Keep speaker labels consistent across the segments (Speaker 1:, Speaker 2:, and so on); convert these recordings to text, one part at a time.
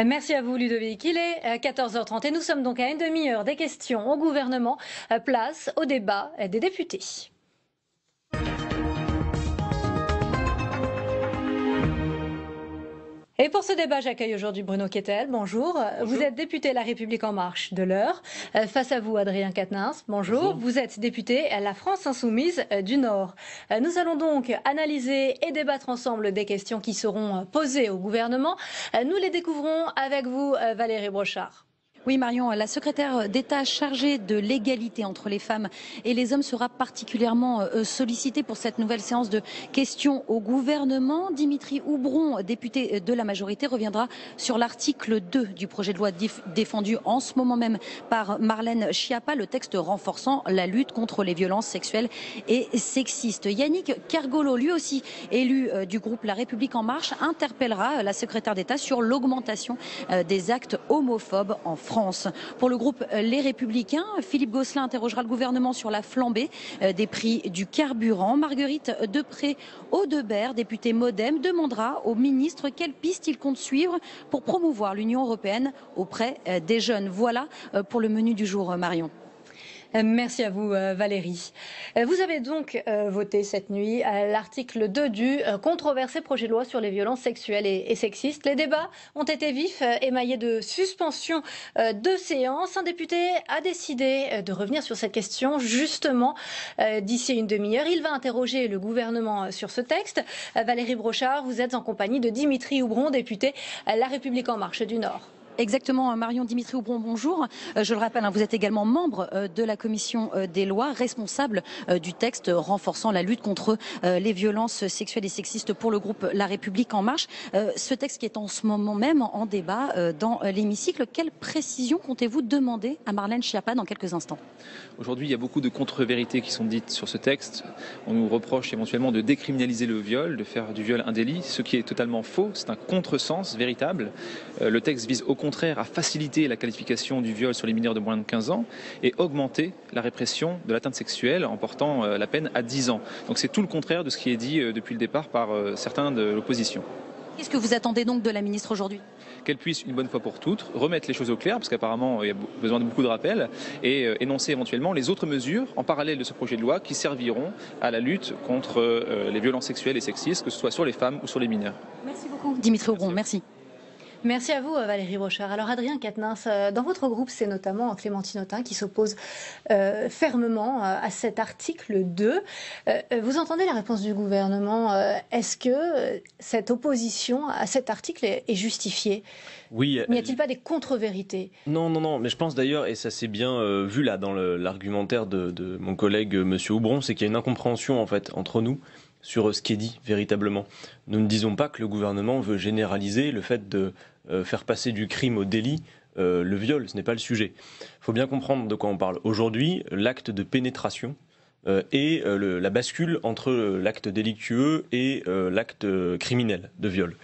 Speaker 1: Merci à vous Ludovic. Il est 14h30 et nous sommes donc à une demi-heure des questions au gouvernement. Place au débat des députés. Et pour ce débat, j'accueille aujourd'hui Bruno Kettel. Bonjour.
Speaker 2: Bonjour.
Speaker 1: Vous êtes député La République En Marche de l'Eure. Face à vous, Adrien Quatennens. Bonjour. Vous êtes député La France Insoumise du Nord. Nous allons donc analyser et débattre ensemble des questions qui seront posées au gouvernement. Nous les découvrons avec vous, Valérie Brochard.
Speaker 3: Oui Marion, la secrétaire d'État chargée de l'égalité entre les femmes et les hommes sera particulièrement sollicitée pour cette nouvelle séance de questions au gouvernement. Dimitri Houbron, député de la majorité, reviendra sur l'article 2 du projet de loi défendu en ce moment même par Marlène Schiappa, le texte renforçant la lutte contre les violences sexuelles et sexistes. Yannick Kergolo, lui aussi élu du groupe La République En Marche, interpellera la secrétaire d'État sur l'augmentation des actes homophobes en France. Pour le groupe Les Républicains, Philippe Gosselin interrogera le gouvernement sur la flambée des prix du carburant. Marguerite Depré-Audebert, députée MoDem, demandera au ministre quelles pistes il compte suivre pour promouvoir l'Union européenne auprès des jeunes. Voilà pour le menu du jour, Marion.
Speaker 1: Merci à vous Valérie. Vous avez donc voté cette nuit l'article 2 du controversé projet de loi sur les violences sexuelles et sexistes. Les débats ont été vifs, émaillés de suspension de séance. Un député a décidé de revenir sur cette question justement d'ici une demi-heure. Il va interroger le gouvernement sur ce texte. Valérie Brochard, vous êtes en compagnie de Dimitri Houbron, député La République En Marche du Nord.
Speaker 3: Exactement, Marion. Dimitri Houbron, bonjour. Je le rappelle, vous êtes également membre de la commission des lois, responsable du texte renforçant la lutte contre les violences sexuelles et sexistes pour le groupe La République En Marche. Ce texte qui est en ce moment même en débat dans l'hémicycle, quelle précision comptez-vous demander à Marlène Schiappa dans quelques instants?
Speaker 2: Aujourd'hui, il y a beaucoup de contre-vérités qui sont dites sur ce texte. On nous reproche éventuellement de décriminaliser le viol, de faire du viol un délit, ce qui est totalement faux. C'est un contresens véritable. Le texte vise au contraire à faciliter la qualification du viol sur les mineurs de moins de 15 ans et augmenter la répression de l'atteinte sexuelle en portant la peine à 10 ans. Donc c'est tout le contraire de ce qui est dit depuis le départ par certains de l'opposition.
Speaker 3: Qu'est-ce que vous attendez donc de la ministre aujourd'hui?
Speaker 2: Qu'elle puisse, une bonne fois pour toutes, remettre les choses au clair, parce qu'apparemment il y a besoin de beaucoup de rappels, et énoncer éventuellement les autres mesures en parallèle de ce projet de loi qui serviront à la lutte contre les violences sexuelles et sexistes, que ce soit sur les femmes ou sur les mineurs.
Speaker 3: Merci beaucoup. Dimitri Houbron, merci.
Speaker 1: Merci à vous Valérie Brochard. Alors Adrien Quatennens, dans votre groupe, c'est notamment Clémentine Autain qui s'oppose fermement à cet article 2. Vous entendez la réponse du gouvernement. Est-ce que cette opposition à cet article est justifiée?
Speaker 4: Oui.
Speaker 1: N'y a-t-il pas des contre-vérités?
Speaker 4: Non, mais je pense d'ailleurs, et ça s'est bien vu là dans l'argumentaire de mon collègue Monsieur Houbron, c'est qu'il y a une incompréhension en fait entre nous sur ce qui est dit véritablement. Nous ne disons pas que le gouvernement veut généraliser le fait de faire passer du crime au délit le viol, ce n'est pas le sujet. Il faut bien comprendre de quoi on parle. Aujourd'hui, l'acte de pénétration et la bascule entre l'acte délictueux et l'acte criminel de viol.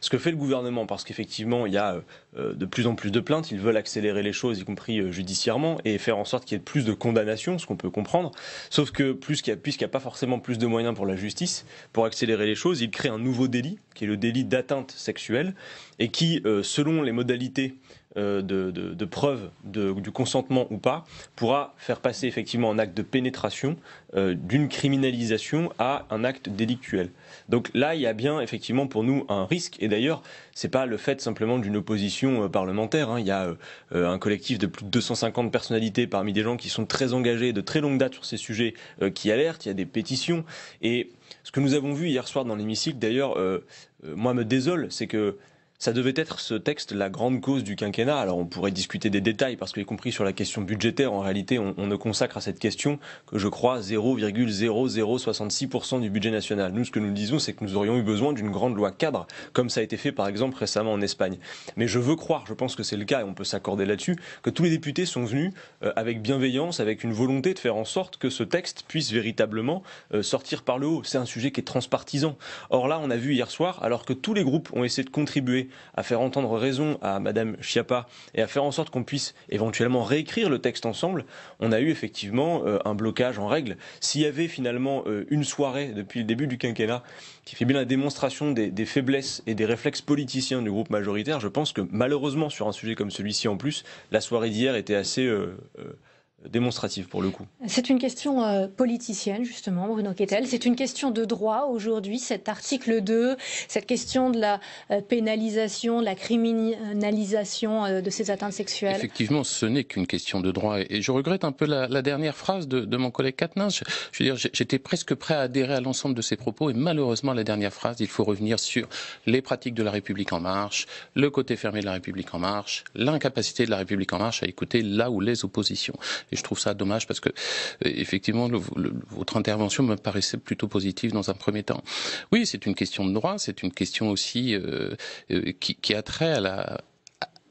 Speaker 4: Ce que fait le gouvernement, parce qu'effectivement il y a de plus en plus de plaintes, ils veulent accélérer les choses, y compris judiciairement, et faire en sorte qu'il y ait plus de condamnations, ce qu'on peut comprendre, sauf que puisqu'il n'y a pas forcément plus de moyens pour la justice, pour accélérer les choses, ils créent un nouveau délit, qui est le délit d'atteinte sexuelle, et qui, selon les modalités de preuve du consentement ou pas, pourra faire passer effectivement un acte de pénétration d'une criminalisation à un acte délictuel. Donc là, il y a bien effectivement pour nous un risque, et d'ailleurs, c'est pas le fait simplement d'une opposition parlementaire, hein. Il y a un collectif de plus de 250 personnalités parmi des gens qui sont très engagés de très longue date sur ces sujets qui alertent, il y a des pétitions, et ce que nous avons vu hier soir dans l'hémicycle, d'ailleurs, moi me désole, c'est que ça devait être ce texte la grande cause du quinquennat. Alors on pourrait discuter des détails parce que, y compris sur la question budgétaire, en réalité on ne consacre à cette question que, je crois, 0,0066% du budget national. Nous, ce que nous disons, c'est que nous aurions eu besoin d'une grande loi cadre, comme ça a été fait par exemple récemment en Espagne. Mais je veux croire, je pense que c'est le cas et on peut s'accorder là-dessus, que tous les députés sont venus avec bienveillance, avec une volonté de faire en sorte que ce texte puisse véritablement sortir par le haut. C'est un sujet qui est transpartisan. Or là, on a vu hier soir, alors que tous les groupes ont essayé de contribuer continuer à faire entendre raison à Madame Schiappa et à faire en sorte qu'on puisse éventuellement réécrire le texte ensemble, on a eu effectivement un blocage en règle. S'il y avait finalement une soirée depuis le début du quinquennat qui fait bien la démonstration des faiblesses et des réflexes politiciens du groupe majoritaire, je pense que malheureusement sur un sujet comme celui-ci en plus, la soirée d'hier était assez démonstrative pour le coup.
Speaker 1: C'est une question politicienne, justement, Bruno Kettel. C'est une question de droit aujourd'hui, cet article 2, cette question de la pénalisation, de la criminalisation de ces atteintes sexuelles.
Speaker 5: Effectivement, ce n'est qu'une question de droit. Et je regrette un peu la dernière phrase de mon collègue Quatennens. Je veux dire, j'étais presque prêt à adhérer à l'ensemble de ses propos. Et malheureusement, la dernière phrase, il faut revenir sur les pratiques de la République en marche, le côté fermé de la République en marche, l'incapacité de la République en marche à écouter là où les oppositions. Et je trouve ça dommage parce que, effectivement, votre intervention me paraissait plutôt positive dans un premier temps. Oui, c'est une question de droit, c'est une question aussi qui a trait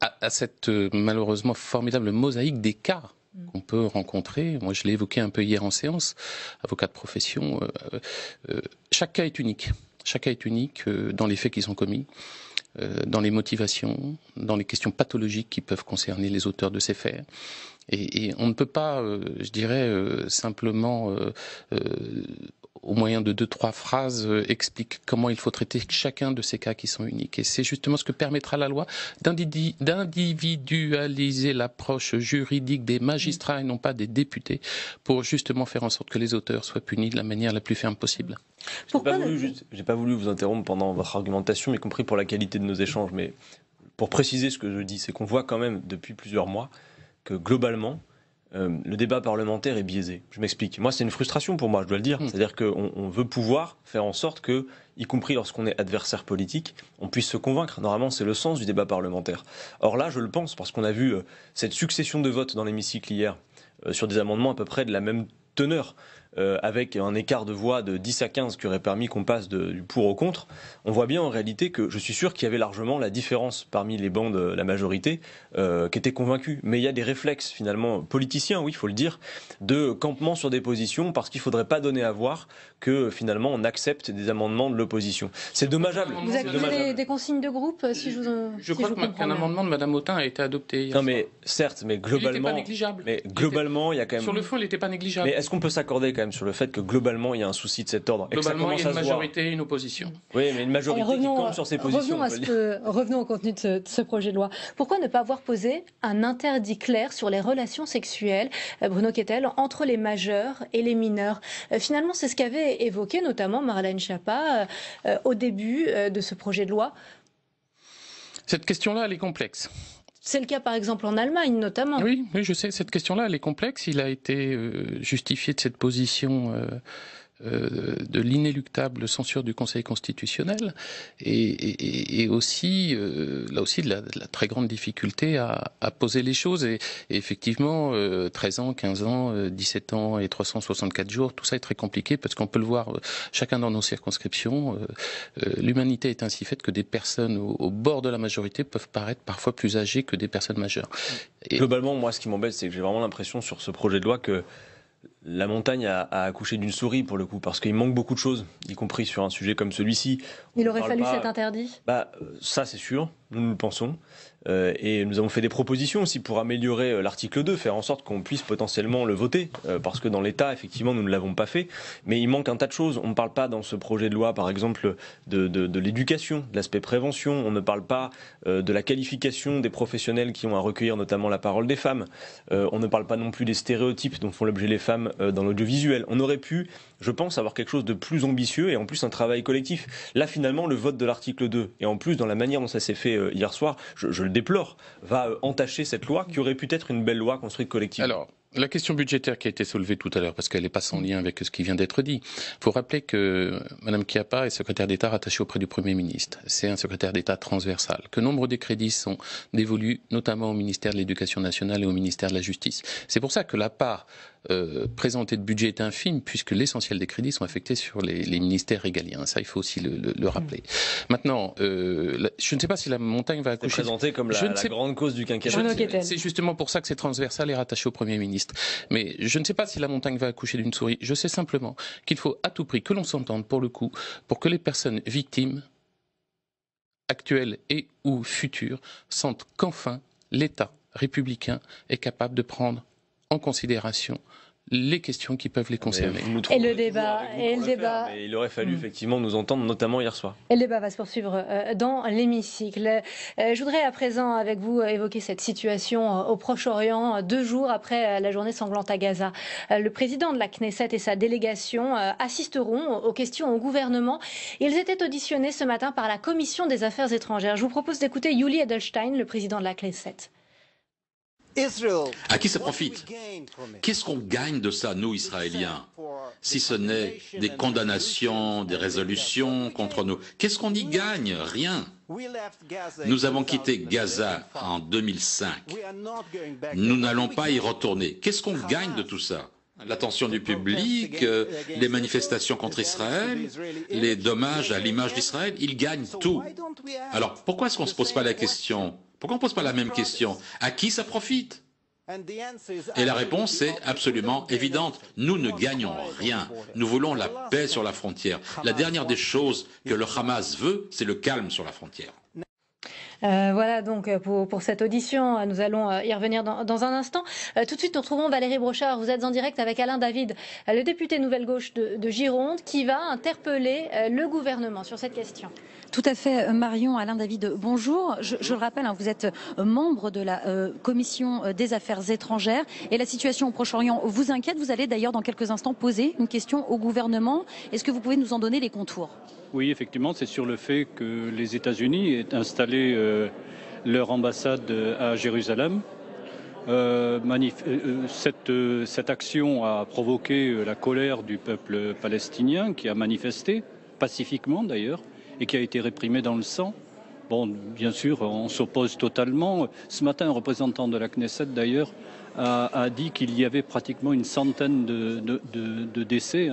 Speaker 5: à cette malheureusement formidable mosaïque des cas qu'on peut rencontrer. Moi, je l'ai évoqué un peu hier en séance, avocat de profession. Chaque cas est unique. Chaque cas est unique dans les faits qui sont commis, dans les motivations, dans les questions pathologiques qui peuvent concerner les auteurs de ces faits. Et on ne peut pas, je dirais, simplement, au moyen de 2-3 phrases, expliquer comment il faut traiter chacun de ces cas qui sont uniques. Et c'est justement ce que permettra la loi d'individualiser l'approche juridique des magistrats et non pas des députés pour justement faire en sorte que les auteurs soient punis de la manière la plus ferme possible.
Speaker 4: J'ai pas voulu vous interrompre pendant votre argumentation, y compris pour la qualité de nos échanges, mais pour préciser ce que je dis, c'est qu'on voit quand même depuis plusieurs mois que globalement, le débat parlementaire est biaisé. Je m'explique. Moi, c'est une frustration pour moi, je dois le dire. C'est-à-dire qu'on veut pouvoir faire en sorte que, y compris lorsqu'on est adversaire politique, on puisse se convaincre. Normalement, c'est le sens du débat parlementaire. Or là, je le pense, parce qu'on a vu cette succession de votes dans l'hémicycle hier sur des amendements à peu près de la même teneur, avec un écart de voix de 10 à 15 qui aurait permis qu'on passe du pour au contre, on voit bien en réalité que je suis sûr qu'il y avait largement la différence parmi les bancs de la majorité qui étaient convaincus. Mais il y a des réflexes finalement politiciens, oui, il faut le dire, de campement sur des positions parce qu'il ne faudrait pas donner à voir que finalement on accepte des amendements de l'opposition. C'est dommageable.
Speaker 1: Vous activez des consignes de groupe si
Speaker 5: je crois qu'un amendement de Mme Autain a été adopté hier.
Speaker 4: Non mais certes, mais globalement,
Speaker 5: il n'était pas négligeable.
Speaker 4: Mais globalement, il y a quand même.
Speaker 5: Sur le fond, il n'était pas négligeable.
Speaker 4: Mais est-ce qu'on peut s'accorder quand même sur le fait que globalement il y a un souci de cet ordre?
Speaker 5: Globalement, il y a une majorité et une opposition.
Speaker 4: Oui, mais une majorité qui campe sur ses positions.
Speaker 1: Revenons au contenu de ce projet de loi. Pourquoi ne pas avoir posé un interdit clair sur les relations sexuelles, Bruno Kettel, entre les majeurs et les mineurs? Finalement, c'est ce qu'avait évoqué notamment Marlène Schiappa au début de ce projet de loi.
Speaker 5: Cette question-là, elle est complexe.
Speaker 1: C'est le cas par exemple en Allemagne notamment.
Speaker 5: Oui, je sais, cette question-là, elle est complexe. Il a été justifié de cette position de l'inéluctable censure du Conseil constitutionnel et aussi, là aussi, de la très grande difficulté à poser les choses. Et effectivement, 13 ans, 15 ans, 17 ans et 364 jours, tout ça est très compliqué parce qu'on peut le voir chacun dans nos circonscriptions. L'humanité est ainsi faite que des personnes au bord de la majorité peuvent paraître parfois plus âgées que des personnes majeures.
Speaker 4: Globalement, moi, ce qui m'embête, c'est que j'ai vraiment l'impression sur ce projet de loi que la montagne a accouché d'une souris pour le coup, parce qu'il manque beaucoup de choses, y compris sur un sujet comme celui-ci.
Speaker 1: Il aurait fallu cet interdit ?
Speaker 4: Ça c'est sûr, nous le pensons. Et nous avons fait des propositions aussi pour améliorer l'article 2, faire en sorte qu'on puisse potentiellement le voter, parce que dans l'État, effectivement, nous ne l'avons pas fait. Mais il manque un tas de choses. On ne parle pas dans ce projet de loi, par exemple, de l'éducation, de l'aspect prévention. On ne parle pas de la qualification des professionnels qui ont à recueillir notamment la parole des femmes. On ne parle pas non plus des stéréotypes dont font l'objet les femmes dans l'audiovisuel. On aurait pu, je pense, avoir quelque chose de plus ambitieux et en plus un travail collectif. Là, finalement, le vote de l'article 2, et en plus dans la manière dont ça s'est fait hier soir, je le déplore, va entacher cette loi qui aurait pu être une belle loi construite collectivement.
Speaker 5: Alors, la question budgétaire qui a été soulevée tout à l'heure, parce qu'elle n'est pas sans lien avec ce qui vient d'être dit, il faut rappeler que Mme Schiappa est secrétaire d'État rattachée auprès du Premier ministre. C'est un secrétaire d'État transversal. Que nombre des crédits sont dévolus notamment au ministère de l'Éducation nationale et au ministère de la Justice. C'est pour ça que la part présentée de budget est infime, puisque l'essentiel des crédits sont affectés sur les ministères régaliens. Ça, il faut aussi le rappeler. Maintenant, je ne sais pas si la montagne va accoucher...
Speaker 4: C'est présenté comme la grande cause du quinquennat.
Speaker 5: C'est justement pour ça que c'est transversal et rattaché au Premier ministre. Mais je ne sais pas si la montagne va accoucher d'une souris. Je sais simplement qu'il faut à tout prix que l'on s'entende, pour le coup, pour que les personnes victimes actuels et ou futurs sentent qu'enfin l'État républicain est capable de prendre en considération les questions qui peuvent les concerner.
Speaker 1: Et le débat,
Speaker 4: mais il aurait fallu effectivement nous entendre, notamment hier soir.
Speaker 1: Et le débat va se poursuivre dans l'hémicycle. Je voudrais à présent avec vous évoquer cette situation au Proche-Orient, 2 jours après la journée sanglante à Gaza. Le président de la Knesset et sa délégation assisteront aux questions au gouvernement. Ils étaient auditionnés ce matin par la Commission des Affaires étrangères. Je vous propose d'écouter Yuli Edelstein, le président de la Knesset.
Speaker 6: À qui ça profite? Qu'est-ce qu'on gagne de ça, nous, Israéliens, si ce n'est des condamnations, des résolutions contre nous? Qu'est-ce qu'on y gagne? Rien. Nous avons quitté Gaza en 2005. Nous n'allons pas y retourner. Qu'est-ce qu'on gagne de tout ça? L'attention du public, les manifestations contre Israël, les dommages à l'image d'Israël, ils gagnent tout. Alors pourquoi est-ce qu'on ne se pose pas la question? Pourquoi on ne pose pas la même question? À qui ça profite? Et la réponse est absolument évidente. Nous ne gagnons rien. Nous voulons la paix sur la frontière. La dernière des choses que le Hamas veut, c'est le calme sur la frontière.
Speaker 1: Voilà donc pour cette audition, nous allons y revenir dans un instant. Tout de suite, nous retrouvons Valérie Brochard. Vous êtes en direct avec Alain David, le député Nouvelle Gauche de Gironde, qui va interpeller le gouvernement sur cette question.
Speaker 3: Tout à fait, Marion. Alain David, bonjour. Je le rappelle, vous êtes membre de la Commission des Affaires étrangères et la situation au Proche-Orient vous inquiète. Vous allez d'ailleurs dans quelques instants poser une question au gouvernement. Est-ce que vous pouvez nous en donner les contours?
Speaker 7: Oui, effectivement, c'est sur le fait que les États-Unis aient installé leur ambassade à Jérusalem. Cette action a provoqué la colère du peuple palestinien qui a manifesté, pacifiquement d'ailleurs, et qui a été réprimé dans le sang. Bon, bien sûr, on s'oppose totalement. Ce matin, un représentant de la Knesset, d'ailleurs, a dit qu'il y avait pratiquement une centaine de décès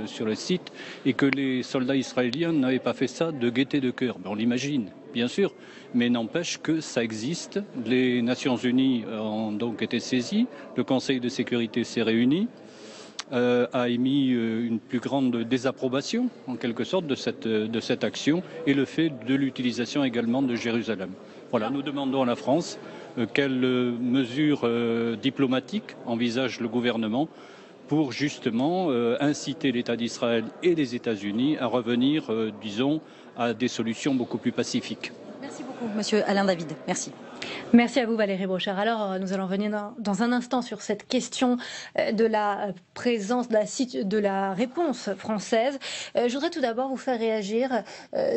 Speaker 7: sur le site et que les soldats israéliens n'avaient pas fait ça de gaieté de cœur. On l'imagine, bien sûr, mais n'empêche que ça existe. Les Nations Unies ont donc été saisies, le Conseil de sécurité s'est réuni, a émis une plus grande désapprobation, en quelque sorte, de cette action et le fait de l'utilisation également de Jérusalem. Voilà, nous demandons à la France quelles mesures diplomatiques envisage le gouvernement pour justement inciter l'État d'Israël et les États-Unis à revenir, disons, à des solutions beaucoup plus pacifiques.
Speaker 3: Merci beaucoup, monsieur Alain David. Merci.
Speaker 1: Merci à vous Valérie Brochard. Alors nous allons revenir dans un instant sur cette question de la présence, de la réponse française. Je voudrais tout d'abord vous faire réagir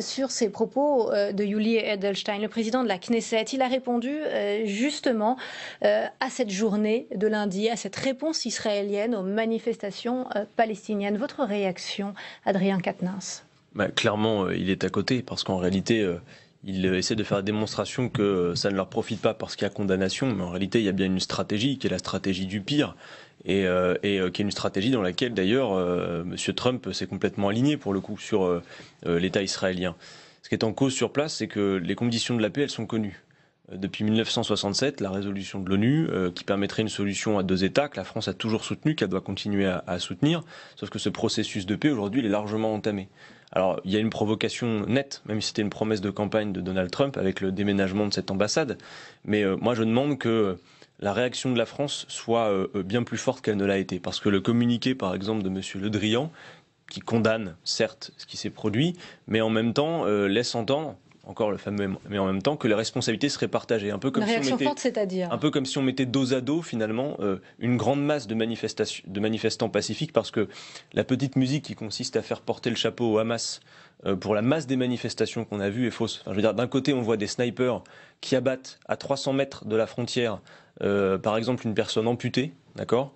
Speaker 1: sur ces propos de Yuli Edelstein, le président de la Knesset. Il a répondu justement à cette journée de lundi, à cette réponse israélienne aux manifestations palestiniennes. Votre réaction, Adrien Quatennens?
Speaker 4: Clairement, il est à côté parce qu'en réalité... Il essaie de faire la démonstration que ça ne leur profite pas parce qu'il y a condamnation, mais en réalité il y a bien une stratégie qui est la stratégie du pire et qui est une stratégie dans laquelle d'ailleurs M. Trump s'est complètement aligné pour le coup sur l'État israélien. Ce qui est en cause sur place, c'est que les conditions de la paix, elles sont connues. Depuis 1967, la résolution de l'ONU qui permettrait une solution à 2 États, que la France a toujours soutenu, qu'elle doit continuer à soutenir, sauf que ce processus de paix aujourd'hui il est largement entamé. Alors, il y a une provocation nette, même si c'était une promesse de campagne de Donald Trump avec le déménagement de cette ambassade. Mais moi, je demande que la réaction de la France soit bien plus forte qu'elle ne l'a été. Parce que le communiqué, par exemple, de M. Le Drian, qui condamne, certes, ce qui s'est produit, mais en même temps laisse entendre, encore le fameux mais en même temps, que les responsabilités seraient partagées. Un peu comme
Speaker 1: une réaction forte, c'est-à-dire
Speaker 4: un peu comme si on mettait dos à dos, finalement, une grande masse de manifestants pacifiques, parce que la petite musique qui consiste à faire porter le chapeau au Hamas pour la masse des manifestations qu'on a vues est fausse. Enfin, je veux dire, d'un côté, on voit des snipers qui abattent à 300 mètres de la frontière, par exemple, une personne amputée, d'accord ?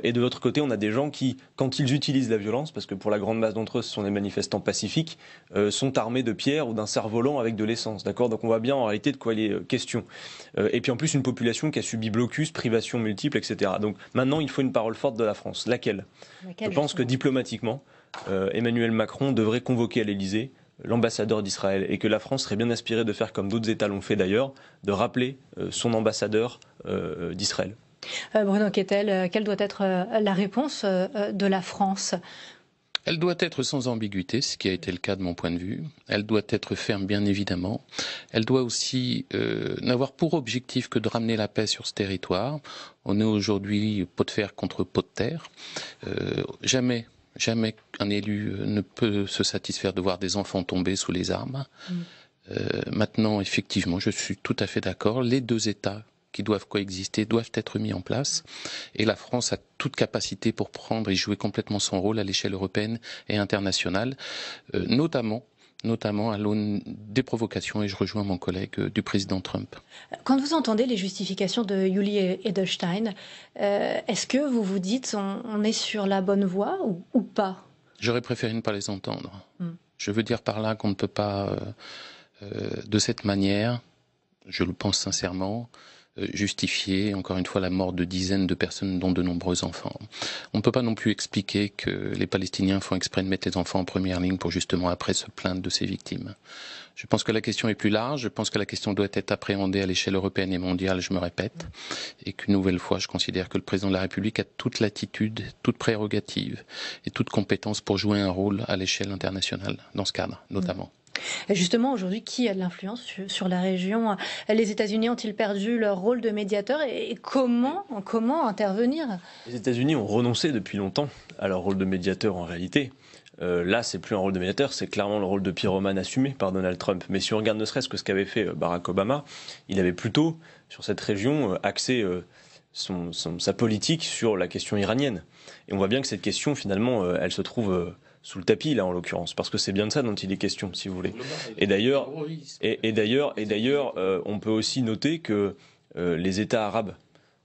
Speaker 4: Et de l'autre côté, on a des gens qui, quand ils utilisent la violence, parce que pour la grande masse d'entre eux, ce sont des manifestants pacifiques, sont armés de pierres ou d'un cerf-volant avec de l'essence. D'accord ? Donc on voit bien en réalité de quoi il est question. Et puis en plus, une population qui a subi blocus, privations multiples, etc. Donc maintenant, il faut une parole forte de la France. Laquelle ? Je pense que diplomatiquement, Emmanuel Macron devrait convoquer à l'Élysée l'ambassadeur d'Israël et que la France serait bien inspirée de faire comme d'autres États l'ont fait d'ailleurs, de rappeler son ambassadeur d'Israël.
Speaker 1: Bruno Kettel, quelle doit être la réponse de la France ?
Speaker 5: Elle doit être sans ambiguïté, ce qui a été le cas de mon point de vue. Elle doit être ferme, bien évidemment. Elle doit aussi n'avoir pour objectif que de ramener la paix sur ce territoire. On est aujourd'hui pot de fer contre pot de terre. Jamais un élu ne peut se satisfaire de voir des enfants tomber sous les armes. Maintenant, effectivement, je suis tout à fait d'accord. Les deux États qui doivent coexister doivent être mis en place. Et la France a toute capacité pour prendre et jouer complètement son rôle à l'échelle européenne et internationale, notamment à l'aune des provocations, et je rejoins mon collègue, du président Trump.
Speaker 1: Quand vous entendez les justifications de Yuli Edelstein, est-ce que vous vous dites on est sur la bonne voie ou pas?
Speaker 5: J'aurais préféré ne pas les entendre. Je veux dire par là qu'on ne peut pas, de cette manière, je le pense sincèrement, justifier, encore une fois, la mort de dizaines de personnes, dont de nombreux enfants. On ne peut pas non plus expliquer que les Palestiniens font exprès de mettre les enfants en première ligne pour justement après se plaindre de ces victimes. Je pense que la question est plus large, je pense que la question doit être appréhendée à l'échelle européenne et mondiale, je me répète, et qu'une nouvelle fois, je considère que le président de la République a toute latitude, toute prérogative et toute compétence pour jouer un rôle à l'échelle internationale, dans ce cadre, notamment.
Speaker 1: Justement, aujourd'hui, qui a de l'influence sur la région? Les États-Unis ont-ils perdu leur rôle de médiateur et comment intervenir?
Speaker 4: Les États-Unis ont renoncé depuis longtemps à leur rôle de médiateur en réalité. Là, c'est plus un rôle de médiateur, c'est clairement le rôle de pyromane assumé par Donald Trump. Mais si on regarde ne serait-ce que ce qu'avait fait Barack Obama, il avait plutôt, sur cette région, axé sa politique sur la question iranienne. Et on voit bien que cette question, finalement, elle se trouve sous le tapis, là, en l'occurrence, parce que c'est bien de ça dont il est question, si vous voulez. Et d'ailleurs, on peut aussi noter que les États arabes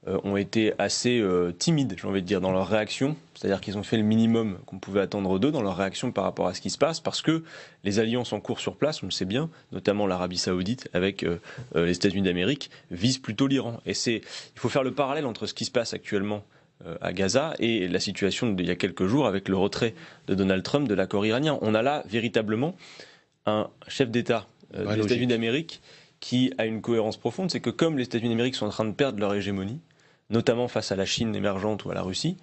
Speaker 4: ont été assez timides, j'ai envie de dire, dans leur réaction. C'est-à-dire qu'ils ont fait le minimum qu'on pouvait attendre d'eux dans leur réaction par rapport à ce qui se passe, parce que les alliances en cours sur place, on le sait bien, notamment l'Arabie Saoudite avec les États-Unis d'Amérique, visent plutôt l'Iran. Et il faut faire le parallèle entre ce qui se passe actuellement à Gaza et la situation d'il y a quelques jours avec le retrait de Donald Trump de l'accord iranien. On a là véritablement un chef d'État des États-Unis d'Amérique qui a une cohérence profonde, c'est que comme les États-Unis d'Amérique sont en train de perdre leur hégémonie, notamment face à la Chine émergente ou à la Russie,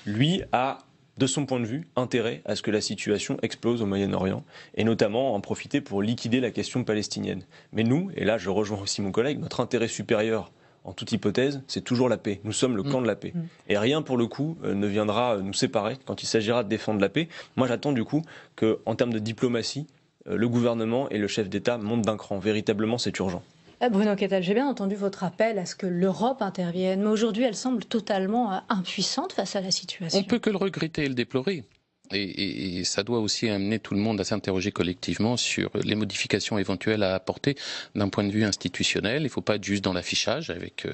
Speaker 4: lui a, de son point de vue, intérêt à ce que la situation explose au Moyen-Orient, et notamment en profiter pour liquider la question palestinienne. Mais nous, et là je rejoins aussi mon collègue, notre intérêt supérieur, en toute hypothèse, c'est toujours la paix. Nous sommes le camp de la paix. Et rien, pour le coup, ne viendra nous séparer quand il s'agira de défendre la paix. Moi, j'attends du coup qu'en termes de diplomatie, le gouvernement et le chef d'État montent d'un cran. Véritablement, c'est urgent.
Speaker 1: Bruno Kettel, j'ai bien entendu votre appel à ce que l'Europe intervienne, mais aujourd'hui, elle semble totalement impuissante face à la situation.
Speaker 5: On ne peut que le regretter et le déplorer. Et ça doit aussi amener tout le monde à s'interroger collectivement sur les modifications éventuelles à apporter d'un point de vue institutionnel. Il ne faut pas être juste dans l'affichage avec,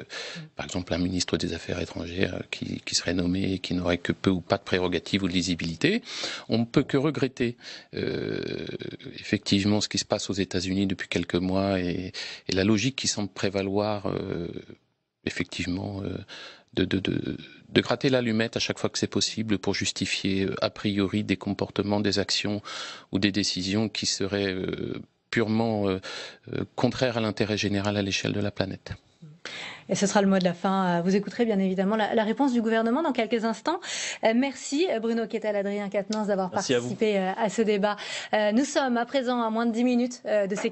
Speaker 5: par exemple, un ministre des Affaires étrangères qui serait nommé et qui n'aurait que peu ou pas de prérogatives ou de lisibilité. On ne peut que regretter effectivement ce qui se passe aux États-Unis depuis quelques mois et la logique qui semble prévaloir effectivement de gratter l'allumette à chaque fois que c'est possible pour justifier a priori des comportements, des actions ou des décisions qui seraient purement contraires à l'intérêt général à l'échelle de la planète.
Speaker 1: Et ce sera le mot de la fin. Vous écouterez bien évidemment la réponse du gouvernement dans quelques instants. Merci Bruno Kettel, Adrien Quatennens d'avoir participé à ce débat. Nous sommes à présent à moins de 10 minutes de ces